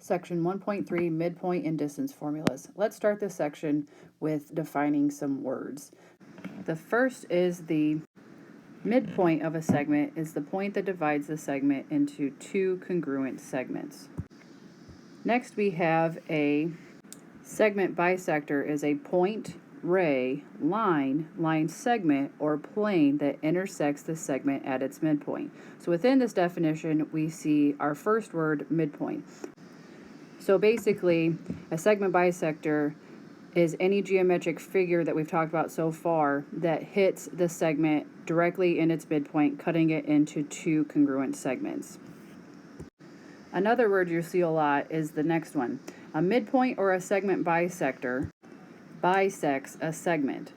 Section 1.3, midpoint and distance formulas. Let's start this section with defining some words. The first is the midpoint of a segment is the point that divides the segment into two congruent segments. Next we have a segment bisector is a point, ray, line segment, or plane that intersects the segment at its midpoint. So within this definition, we see our first word, midpoint. So basically, a segment bisector is any geometric figure that we've talked about so far that hits the segment directly in its midpoint, cutting it into two congruent segments. Another word you'll see a lot is the next one. A midpoint or a segment bisector bisects a segment.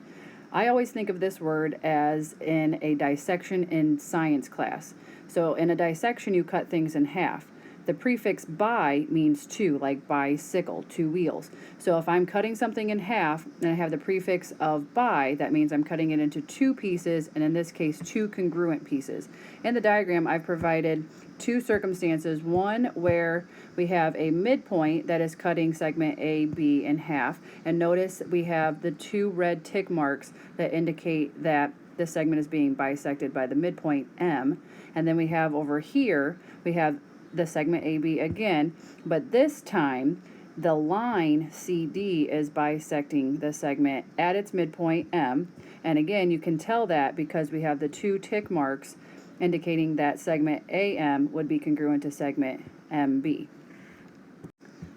I always think of this word as in a dissection in science class. So in a dissection, you cut things in half. The prefix bi means two, like bicycle, two wheels. So if I'm cutting something in half and I have the prefix of bi, that means I'm cutting it into two pieces, and in this case, two congruent pieces. In the diagram, I've provided two circumstances. One where we have a midpoint that is cutting segment AB in half, and notice we have the two red tick marks that indicate that the segment is being bisected by the midpoint M. And then we have over here, we have the segment AB again, but this time the line CD is bisecting the segment at its midpoint M, and again you can tell that because we have the two tick marks indicating that segment AM would be congruent to segment MB.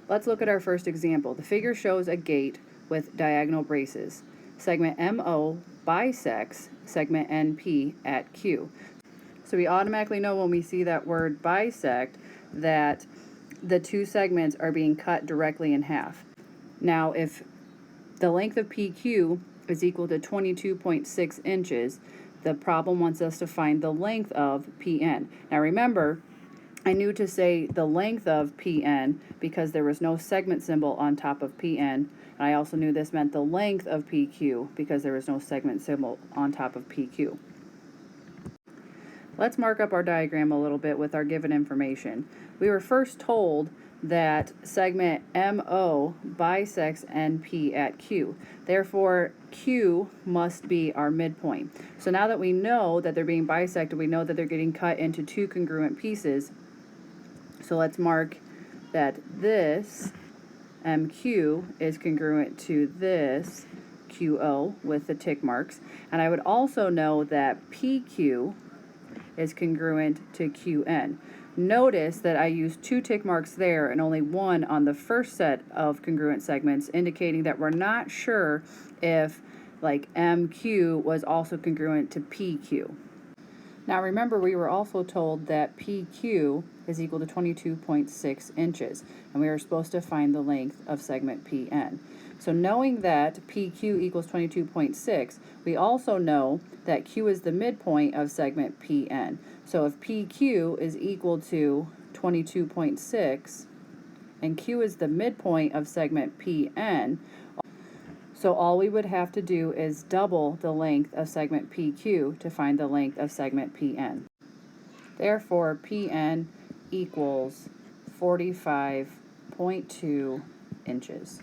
Let's look at our first example. The figure shows a gate with diagonal braces. Segment MO bisects segment NP at Q. So we automatically know when we see that word bisect that the two segments are being cut directly in half. Now, if the length of PQ is equal to 22.6 inches, the problem wants us to find the length of PN. Now remember, I knew to say the length of PN because there was no segment symbol on top of PN. And I also knew this meant the length of PQ because there was no segment symbol on top of PQ. Let's mark up our diagram a little bit with our given information. We were first told that segment MO bisects NP at Q. Therefore, Q must be our midpoint. So now that we know that they're being bisected, we know that they're getting cut into two congruent pieces. So let's mark that this MQ is congruent to this QO with the tick marks. And I would also know that PQ is congruent to QN. Notice that I used two tick marks there and only one on the first set of congruent segments, indicating that we're not sure if like MQ was also congruent to PQ. Now remember, we were also told that PQ is equal to 22.6 inches, and we are supposed to find the length of segment PN. So knowing that PQ equals 22.6, we also know that Q is the midpoint of segment PN. So if PQ is equal to 22.6 and Q is the midpoint of segment PN, so all we would have to do is double the length of segment PQ to find the length of segment PN. Therefore, PN equals 45.2 inches.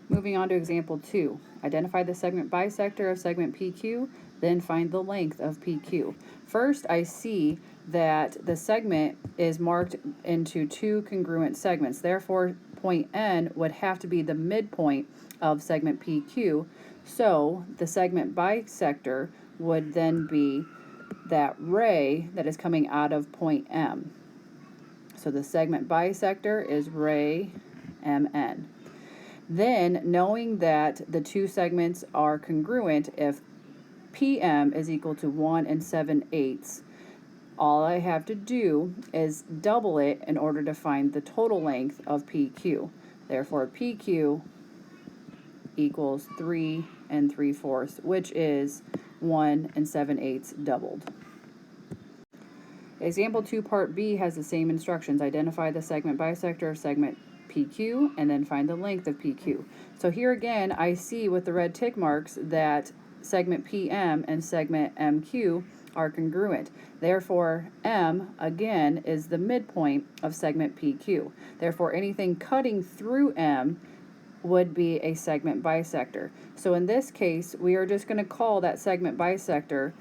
Moving on to example 2. Identify the segment bisector of segment PQ, then find the length of PQ. First, I see that the segment is marked into two congruent segments. Therefore, point N would have to be the midpoint of segment PQ. So the segment bisector would then be that ray that is coming out of point M. So the segment bisector is ray MN. Then, knowing that the two segments are congruent, if PM is equal to 1 7/8, all I have to do is double it in order to find the total length of PQ. Therefore, PQ equals 3 3/4, which is 1 7/8 doubled. Example 2, part B has the same instructions. Identify the segment bisector of segment PQ and then find the length of PQ. So here again, I see with the red tick marks that segment PM and segment MQ are congruent. Therefore, M, again, is the midpoint of segment PQ. Therefore, anything cutting through M would be a segment bisector. So in this case, we are just going to call that segment bisector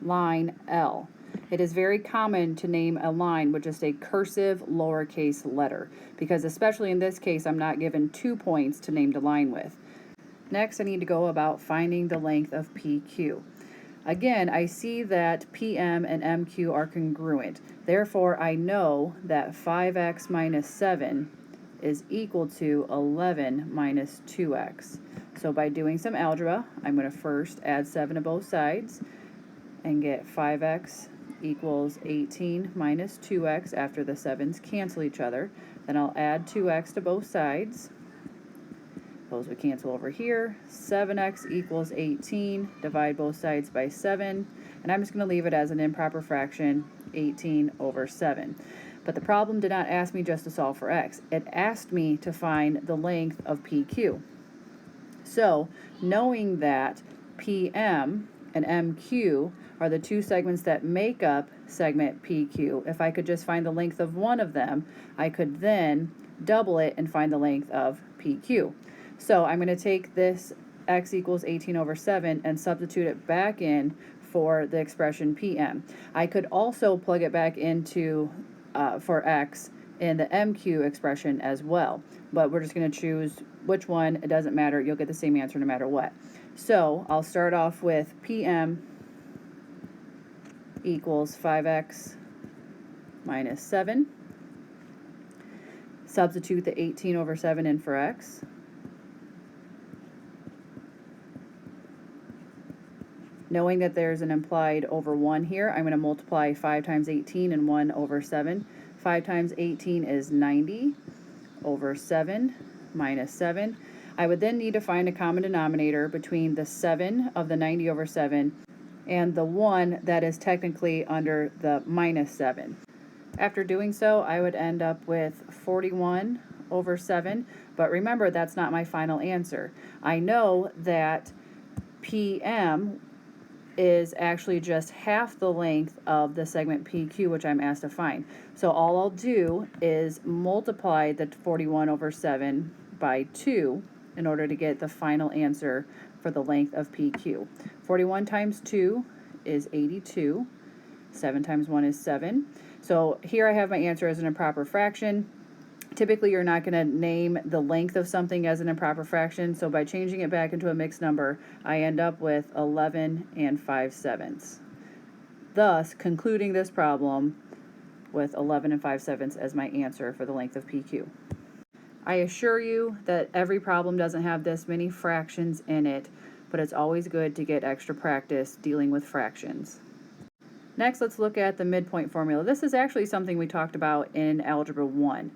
line L. It is very common to name a line with just a cursive lowercase letter, because especially in this case, I'm not given 2 points to name the line with. Next, I need to go about finding the length of PQ. Again, I see that PM and MQ are congruent. Therefore, I know that 5x minus 7 is equal to 11 minus 2x. So by doing some algebra, I'm going to first add 7 to both sides and get 5x equals 18 minus 2x after the 7's cancel each other. Then I'll add 2x to both sides. Those would cancel over here. 7x equals 18. Divide both sides by 7. And I'm just going to leave it as an improper fraction, 18 over 7. But the problem did not ask me just to solve for x. It asked me to find the length of PQ. So, knowing that PM and MQ are the two segments that make up segment PQ, if I could just find the length of one of them, I could then double it and find the length of PQ. So I'm going to take this x equals 18 over 7 and substitute it back in for the expression PM. I could also plug it back into for x in the MQ expression as well, but we're just going to choose which one. It doesn't matter. You'll get the same answer no matter what. So I'll start off with PM equals 5x minus 7. Substitute the 18 over 7 in for x. Knowing that there's an implied over 1 here, I'm going to multiply 5 times 18 and 1 over 7. 5 times 18 is 90 over 7 minus 7. I would then need to find a common denominator between the 7 of the 90 over 7 and the 1 that is technically under the minus 7. After doing so, I would end up with 41 over 7, but remember, that's not my final answer. I know that PM is actually just half the length of the segment PQ, which I'm asked to find. So all I'll do is multiply the 41 over 7 by 2 in order to get the final answer for the length of PQ. 41 times 2 is 82. 7 times 1 is 7. So here I have my answer as an improper fraction. Typically, you're not going to name the length of something as an improper fraction, so by changing it back into a mixed number, I end up with 11 and 5/7, thus concluding this problem with 11 and 5/7 as my answer for the length of PQ. I assure you that every problem doesn't have this many fractions in it, but it's always good to get extra practice dealing with fractions. Next, let's look at the midpoint formula. This is actually something we talked about in Algebra 1.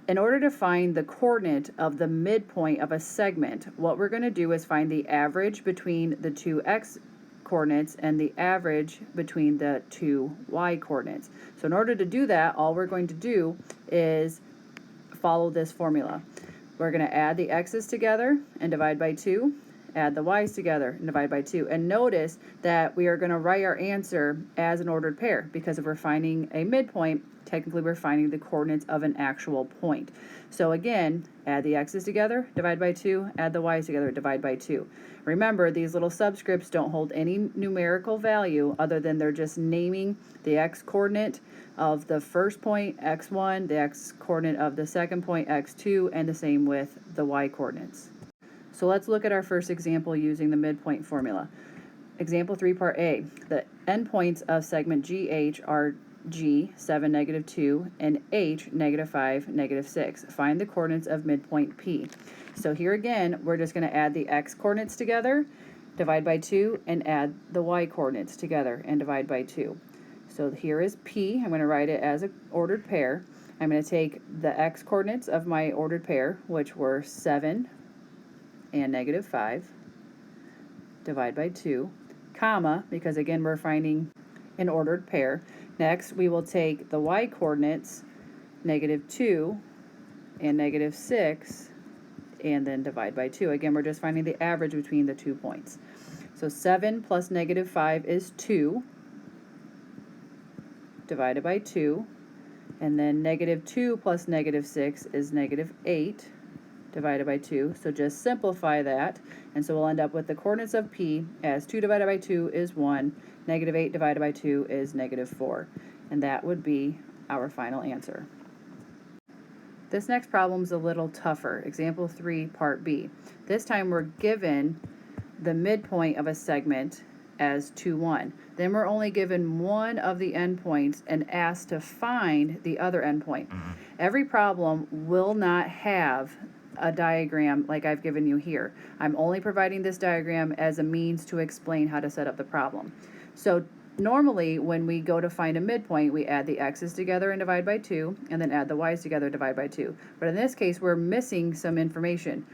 In order to find the coordinate of the midpoint of a segment, what we're going to do is find the average between the two x coordinates and the average between the two y coordinates. So in order to do that, all we're going to do is follow this formula. We're going to add the x's together and divide by 2, add the y's together and divide by 2. And notice that we are going to write our answer as an ordered pair, because if we're finding a midpoint, technically we're finding the coordinates of an actual point. So again, add the x's together, divide by 2, add the y's together, divide by 2. Remember, these little subscripts don't hold any numerical value other than they're just naming the x coordinate of the first point, x1, the x coordinate of the second point, x2, and the same with the y coordinates. So let's look at our first example using the midpoint formula. Example 3, part A. The endpoints of segment GH are G, 7, negative 2, and H, negative 5, negative 6. Find the coordinates of midpoint P. So here again, we're just going to add the x coordinates together, divide by 2, and add the y coordinates together and divide by 2. So here is P. I'm going to write it as an ordered pair. I'm going to take the x coordinates of my ordered pair, which were 7 and negative 5, divide by 2, comma, because again we're finding an ordered pair. Next, we will take the y coordinates, negative 2 and negative 6, and then divide by 2. Again, we're just finding the average between the 2 points. So So 7 plus negative 5 is 2, divided by 2. And then negative 2 plus negative 6 is negative 8, divided by 2. So just simplify that. And so we'll end up with the coordinates of P as 2 divided by 2 is 1, negative 8 divided by 2 is negative 4. And that would be our final answer. This next problem is a little tougher. Example 3, part B. This time we're given the midpoint of a segment as 2, 1. Then we're only given one of the endpoints and asked to find the other endpoint. Every problem will not have a diagram like I've given you here. I'm only providing this diagram as a means to explain how to set up the problem. So normally when we go to find a midpoint, we add the x's together and divide by 2, and then add the y's together and divide by 2. But in this case, we're missing some information.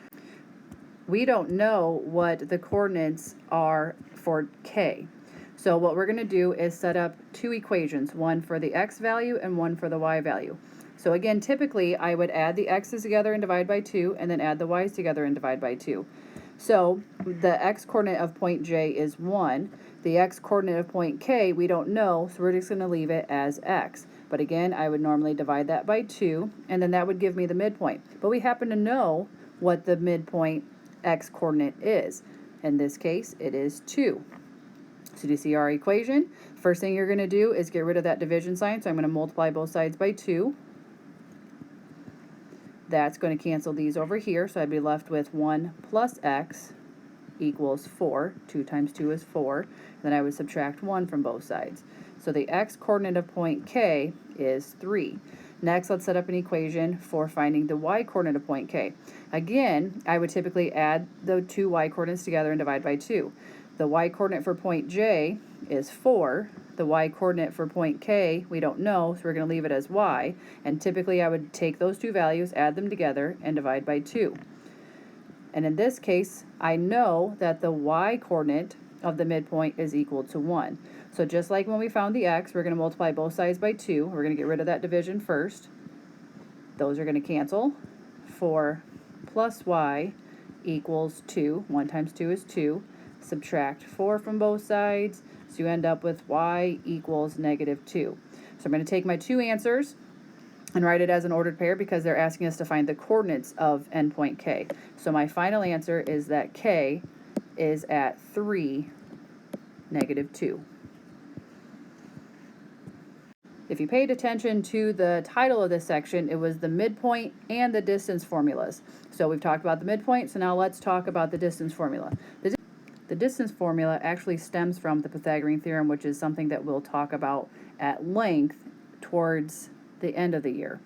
We don't know what the coordinates are for k. So what we're going to do is set up two equations, one for the x value and one for the y value. So again, typically I would add the x's together and divide by 2, and then add the y's together and divide by 2. So the x coordinate of point J is 1. The x coordinate of point K we don't know, so we're just going to leave it as x. But again, I would normally divide that by 2, and then that would give me the midpoint. But we happen to know what the midpoint x coordinate is. In this case, it is 2. So do you see our equation? First thing you're going to do is get rid of that division sign, so I'm going to multiply both sides by 2. That's going to cancel these over here, so I'd be left with 1 plus x equals 4. 2 times 2 is 4. Then I would subtract 1 from both sides. So the x coordinate of point K is 3. Next, let's set up an equation for finding the y coordinate of point K. Again, I would typically add the two y coordinates together and divide by 2. The y coordinate for point J is 4. The y coordinate for point K we don't know, so we're going to leave it as y. And typically I would take those two values, add them together, and divide by 2. And in this case, I know that the y coordinate of the midpoint is equal to 1. So just like when we found the x, we're going to multiply both sides by 2. We're going to get rid of that division first. Those are going to cancel. 4 plus y equals 2. 1 times 2 is 2. Subtract 4 from both sides, so you end up with y equals negative 2. So I'm going to take my two answers and write it as an ordered pair because they're asking us to find the coordinates of endpoint k. So my final answer is that k is at 3, negative 2. If you paid attention to the title of this section, it was the midpoint and the distance formulas. So we've talked about the midpoint, so now let's talk about the distance formula. The distance formula actually stems from the Pythagorean theorem, which is something that we'll talk about at length towards the end of the year.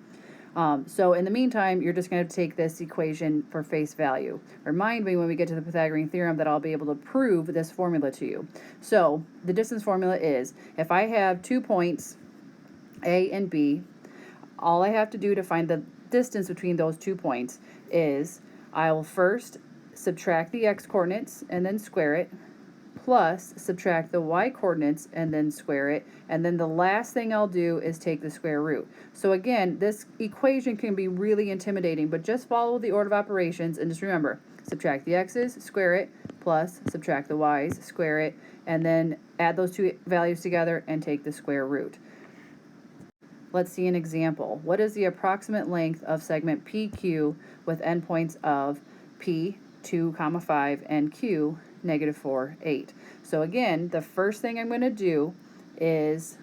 So in the meantime, you're just going to take this equation for face value. Remind me when we get to the Pythagorean theorem that I'll be able to prove this formula to you. So the distance formula is, if I have 2 points, A and B, all I have to do to find the distance between those 2 points is I will first subtract the x coordinates and then square it, plus subtract the y coordinates and then square it, and then the last thing I'll do is take the square root. So again, this equation can be really intimidating, but just follow the order of operations and just remember, subtract the x's, square it, plus subtract the y's, square it, and then add those two values together and take the square root. Let's see an example. What is the approximate length of segment PQ with endpoints of P 2, 5, and Q, negative 4, 8. So again, the first thing I'm going to do is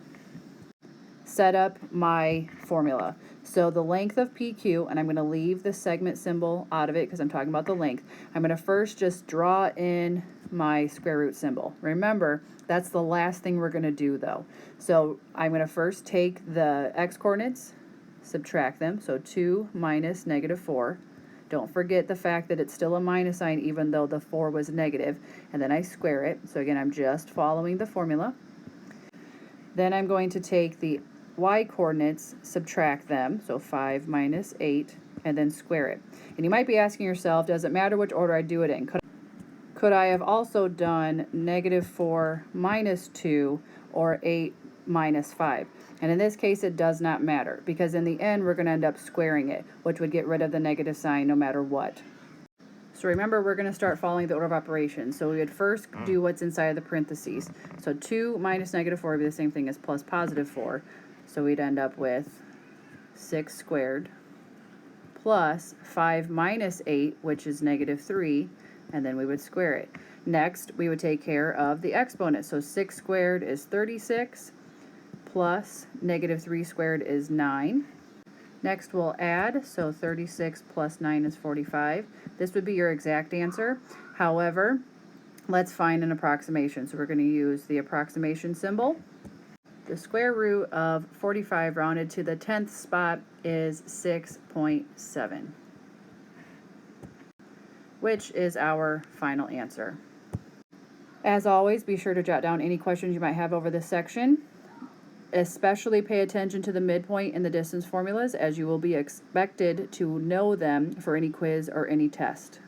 set up my formula. So the length of PQ, and I'm going to leave the segment symbol out of it because I'm talking about the length. I'm going to first just draw in my square root symbol. Remember, that's the last thing we're going to do though. So I'm going to first take the x coordinates, subtract them, so 2 minus negative 4. Don't forget the fact that it's still a minus sign even though the 4 was negative, and then I square it. So again, I'm just following the formula. Then I'm going to take the y coordinates, subtract them, so 5 minus 8, and then square it. And you might be asking yourself, does it matter which order I do it in? Could I have also done negative 4 minus 2 or 8 minus 5? And in this case, it does not matter because in the end, we're going to end up squaring it, which would get rid of the negative sign no matter what. So remember, we're going to start following the order of operations. So we would first do what's inside of the parentheses. So 2 minus -4 would be the same thing as plus +4. So we'd end up with 6 squared plus 5 minus 8, which is -3, and then we would square it. Next, we would take care of the exponent. So 6 squared is 36, plus -3 squared is 9. Next, we'll add, so 36 plus 9 is 45. This would be your exact answer. However, let's find an approximation. So we're going to use the approximation symbol. The square root of 45 rounded to the 10th spot is 6.7, which is our final answer. As always, be sure to jot down any questions you might have over this section. Especially pay attention to the midpoint and the distance formulas, as you will be expected to know them for any quiz or any test.